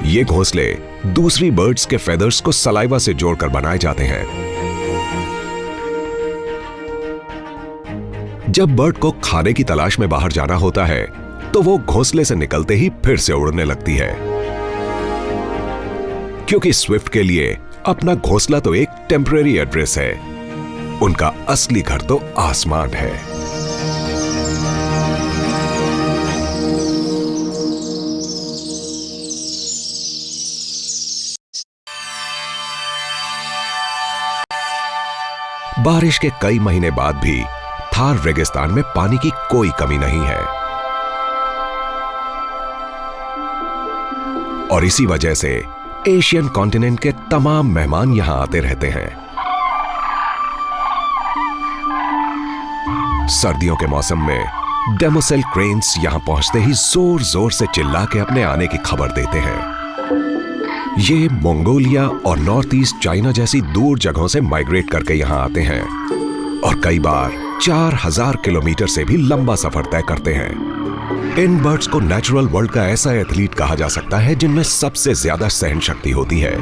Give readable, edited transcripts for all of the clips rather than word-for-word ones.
ये घोंसले दूसरी बर्ड्स के फेदर्स को सलाइवा से जोड़कर बनाए जाते हैं। जब बर्ड को खाने की तलाश में बाहर जाना होता है तो वो घोंसले से निकलते ही फिर से उड़ने लगती है, क्योंकि स्विफ्ट के लिए अपना घोंसला तो एक टेम्परेरी एड्रेस है, उनका असली घर तो आसमान है। बारिश के कई महीने बाद भी थार रेगिस्तान में पानी की कोई कमी नहीं है और इसी वजह से एशियन कॉन्टिनेंट के तमाम मेहमान यहां आते रहते हैं। सर्दियों के मौसम में डेमोसेल क्रेन्स यहां पहुंचते ही जोर जोर से चिल्ला के अपने आने की खबर देते हैं। ये मंगोलिया और नॉर्थ ईस्ट चाइना जैसी दूर जगहों से माइग्रेट करके यहां आते हैं और कई बार 4000 किलोमीटर से भी लंबा सफर तय करते हैं। इन बर्ड्स को नेचुरल वर्ल्ड का ऐसा एथलीट कहा जा सकता है जिनमें सबसे ज्यादा सहन शक्ति होती है।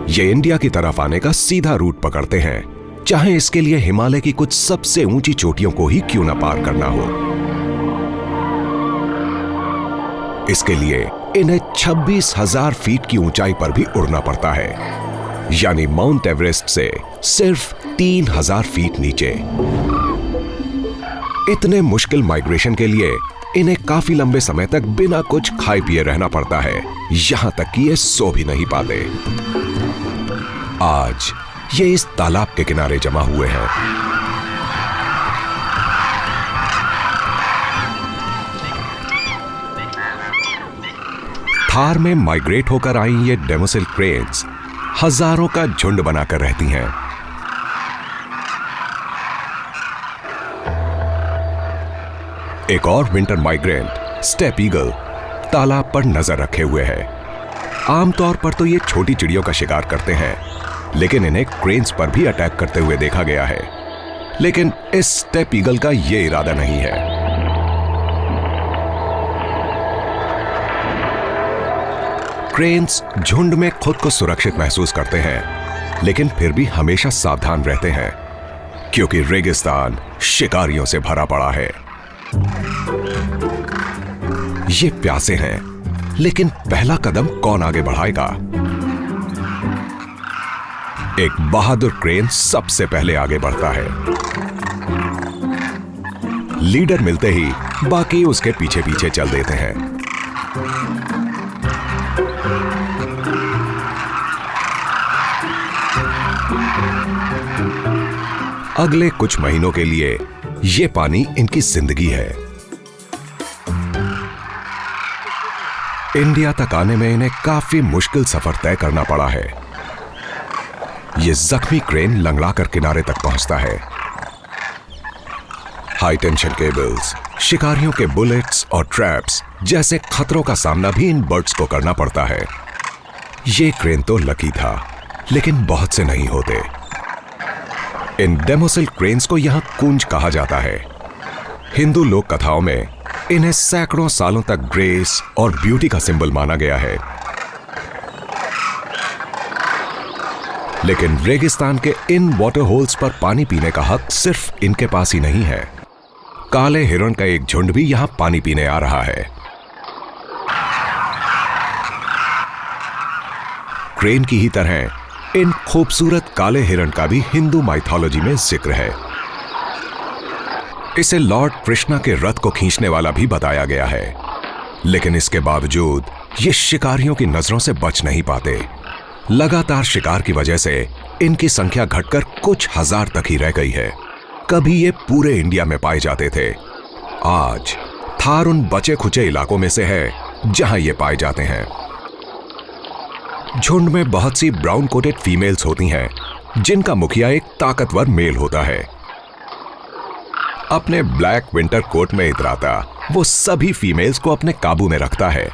ये इंडिया की तरफ आने का सीधा रूट पकड़ते हैं, चाहे इसके लिए हिमालय की कुछ सबसे ऊंची चोटियों को ही क्यों ना पार करना हो। इसके लिए इन्हें 26,000 फीट की ऊंचाई पर भी उड़ना पड़ता है, यानी माउंट एवरेस्ट से सिर्फ 3,000 फीट नीचे। इतने मुश्किल माइग्रेशन के लिए इन्हें काफी लंबे समय तक बिना कुछ खाए पिए रहना पड़ता है, यहां तक कि ये सो भी नहीं पाते। आज ये इस तालाब के किनारे जमा हुए हैं। थार में माइग्रेट होकर आई ये डेमोसेल क्रेन्स हजारों का झुंड बनाकर रहती हैं। एक और विंटर माइग्रेंट स्टेप ईगल तालाब पर नजर रखे हुए है। आमतौर पर तो ये छोटी चिड़ियों का शिकार करते हैं, लेकिन इन्हें क्रेन्स पर भी अटैक करते हुए देखा गया है। लेकिन इस स्टेप ईगल का ये इरादा नहीं है। क्रेन्स झुंड में खुद को सुरक्षित महसूस करते हैं, लेकिन फिर भी हमेशा सावधान रहते हैं, क्योंकि रेगिस्तान शिकारियों से भरा पड़ा है। ये प्यासे हैं, लेकिन पहला कदम कौन आगे बढ़ाएगा? एक बहादुर क्रेन सबसे पहले आगे बढ़ता है। लीडर मिलते ही बाकी उसके पीछे पीछे चल देते हैं। अगले कुछ महीनों के लिए ये पानी इनकी जिंदगी है। इंडिया तक आने में इन्हें काफी मुश्किल सफर तय करना पड़ा है। ये जख्मी क्रेन लंगड़ाकर किनारे तक पहुंचता है। हाई टेंशन केबल्स, शिकारियों के बुलेट्स और ट्रैप्स जैसे खतरों का सामना भी इन बर्ड्स को करना पड़ता है। ये क्रेन तो लकी था, लेकिन बहुत से नहीं होते। इन डेमोसेल क्रेन्स को यहां कूंज कहा जाता है। हिंदू लोक कथाओं में इन्हें सैकड़ों सालों तक ग्रेस और ब्यूटी का सिंबल माना गया है। लेकिन रेगिस्तान के इन वाटर होल्स पर पानी पीने का हक सिर्फ इनके पास ही नहीं है। काले हिरण का एक झुंड भी यहां पानी पीने आ रहा है। क्रेन की ही तरह इन खूबसूरत काले हिरण का भी हिंदू माइथोलॉजी में जिक्र है। इसे लॉर्ड कृष्णा के रथ को खींचने वाला भी बताया गया है, लेकिन इसके बावजूद ये शिकारियों की नजरों से बच नहीं पाते। लगातार शिकार की वजह से इनकी संख्या घटकर कुछ हजार तक ही रह गई है। कभी ये पूरे इंडिया में पाए जाते थे। आज थार उन बचे खुचे इलाकों में से है जहां ये पाए जाते हैं। झुंड में बहुत सी ब्राउन कोटेड फीमेल्स होती हैं, जिनका मुखिया एक ताकतवर मेल होता है। अपने ब्लैक विंटर कोट में इतराता वो सभी फीमेल्स को अपने काबू में रखता है।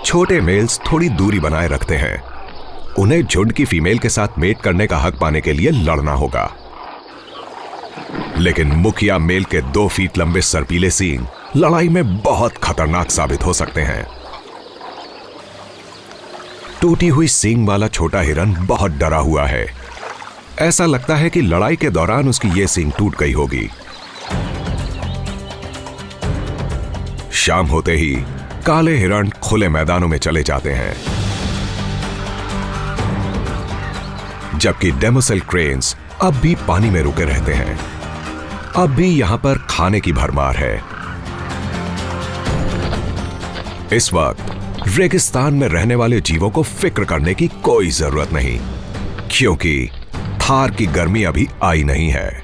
छोटे मेल्स थोड़ी दूरी बनाए रखते हैं उन्हें झुंड की फीमेल के साथ मेट करने का हक पाने के लिए लड़ना होगा। लेकिन मुखिया मेल के 2 फीट लंबे सर्पीले सींग लड़ाई में बहुत खतरनाक साबित हो सकते हैं। टूटी हुई सींग वाला छोटा हिरन बहुत डरा हुआ है। ऐसा लगता है कि लड़ाई के दौरान उसकी ये सींग टूट गई होगी। शाम होते ही काले हिरण खुले मैदानों में चले जाते हैं, जबकि डेमोसेल क्रेन्स अब भी पानी में रुके रहते हैं। अब भी यहां पर खाने की भरमार है। इस वक्त रेगिस्तान में रहने वाले जीवों को फिक्र करने की कोई जरूरत नहीं, क्योंकि थार की गर्मी अभी आई नहीं है।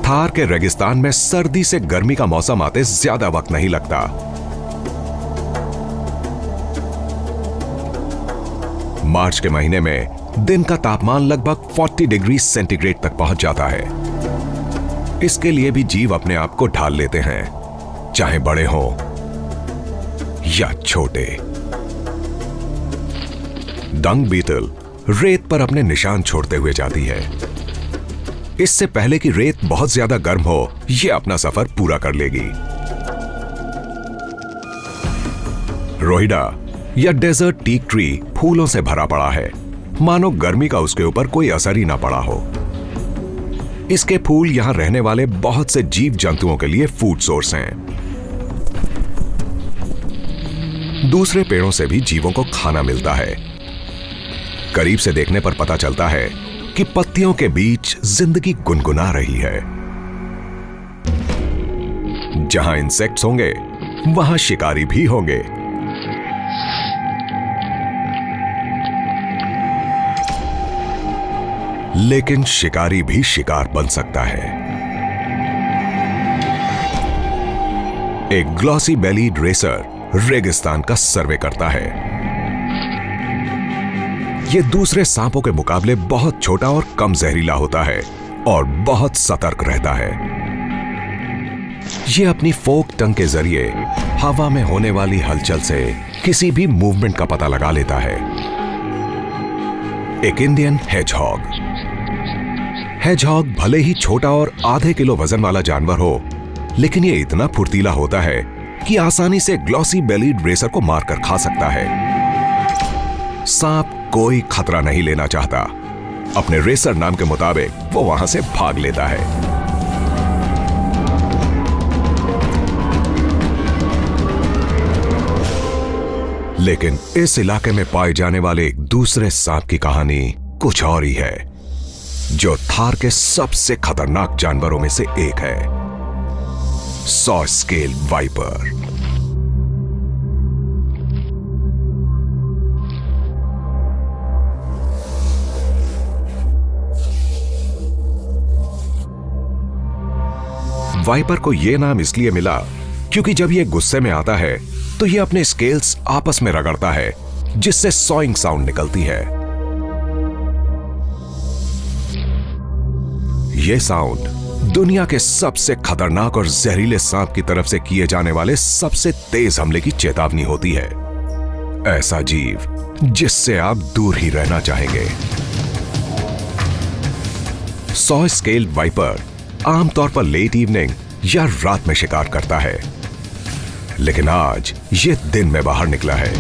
थार के रेगिस्तान में सर्दी से गर्मी का मौसम आते ज्यादा वक्त नहीं लगता। मार्च के महीने में दिन का तापमान लगभग 40 डिग्री सेंटीग्रेड तक पहुंच जाता है। इसके लिए भी जीव अपने आप को ढाल लेते हैं, चाहे बड़े हों या छोटे। डंग बीटल रेत पर अपने निशान छोड़ते हुए जाती है। इससे पहले कि रेत बहुत ज्यादा गर्म हो, यह अपना सफर पूरा कर लेगी। रोहिडा या डेजर्ट टीक ट्री फूलों से भरा पड़ा है, मानो गर्मी का उसके ऊपर कोई असर ही ना पड़ा हो। इसके फूल यहां रहने वाले बहुत से जीव जंतुओं के लिए फूड सोर्स हैं। दूसरे पेड़ों से भी जीवों को खाना मिलता है। करीब से देखने पर पता चलता है कि पत्तियों के बीच जिंदगी गुनगुना रही है। जहां इंसेक्ट्स होंगे, वहां शिकारी भी होंगे। लेकिन शिकारी भी शिकार बन सकता है। एक ग्लॉसी बेलीड रेसर रेगिस्तान का सर्वे करता है। यह दूसरे सांपों के मुकाबले बहुत छोटा और कम जहरीला होता है और बहुत सतर्क रहता है। यह अपनी फोक टंग के जरिए हवा में होने वाली हलचल से किसी भी मूवमेंट का पता लगा लेता है। एक इंडियन हेजहॉग। हेजहॉग भले ही छोटा और आधे किलो वजन वाला जानवर हो, लेकिन यह इतना फुर्तीला होता है कि आसानी से ग्लॉसी बेलीड रेसर को मारकर खा सकता है। सांप कोई खतरा नहीं लेना चाहता। अपने रेसर नाम के मुताबिक वो वहां से भाग लेता है। लेकिन इस इलाके में पाए जाने वाले एक दूसरे सांप की कहानी कुछ और ही है, जो थार के सबसे खतरनाक जानवरों में से एक है, सॉ स्केल वाइपर। वाइपर को यह नाम इसलिए मिला क्योंकि जब यह गुस्से में आता है तो यह अपने स्केल्स आपस में रगड़ता है, जिससे सॉइंग साउंड निकलती है। यह साउंड दुनिया के सबसे खतरनाक और जहरीले सांप की तरफ से किए जाने वाले सबसे तेज हमले की चेतावनी होती है। ऐसा जीव जिससे आप दूर ही रहना चाहेंगे। सॉ स्केल वाइपर आमतौर पर लेट इवनिंग या रात में शिकार करता है, लेकिन आज यह दिन में बाहर निकला है।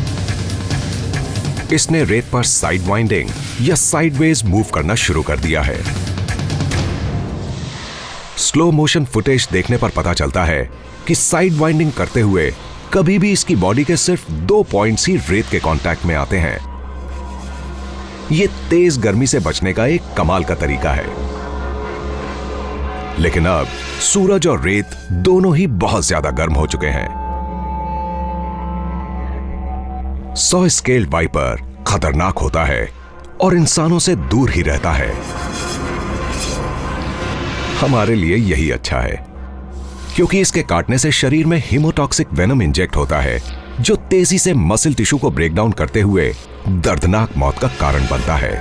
इसने रेत पर साइड वाइंडिंग या साइडवेज मूव करना शुरू कर दिया है। स्लो मोशन फुटेज देखने पर पता चलता है कि साइड वाइंडिंग करते हुए कभी भी इसकी बॉडी के सिर्फ 2 पॉइंट्स ही रेत के कांटेक्ट में आते हैं। यह तेज गर्मी से बचने का एक कमाल का तरीका है। लेकिन अब सूरज और रेत दोनों ही बहुत ज्यादा गर्म हो चुके हैं। सॉ स्केल वाइपर खतरनाक होता है और इंसानों से दूर ही रहता है। हमारे लिए यही अच्छा है, क्योंकि इसके काटने से शरीर में हीमोटॉक्सिक वेनम इंजेक्ट होता है, जो तेजी से मसल टिश्यू को ब्रेक डाउन करते हुए दर्दनाक मौत का कारण बनता है।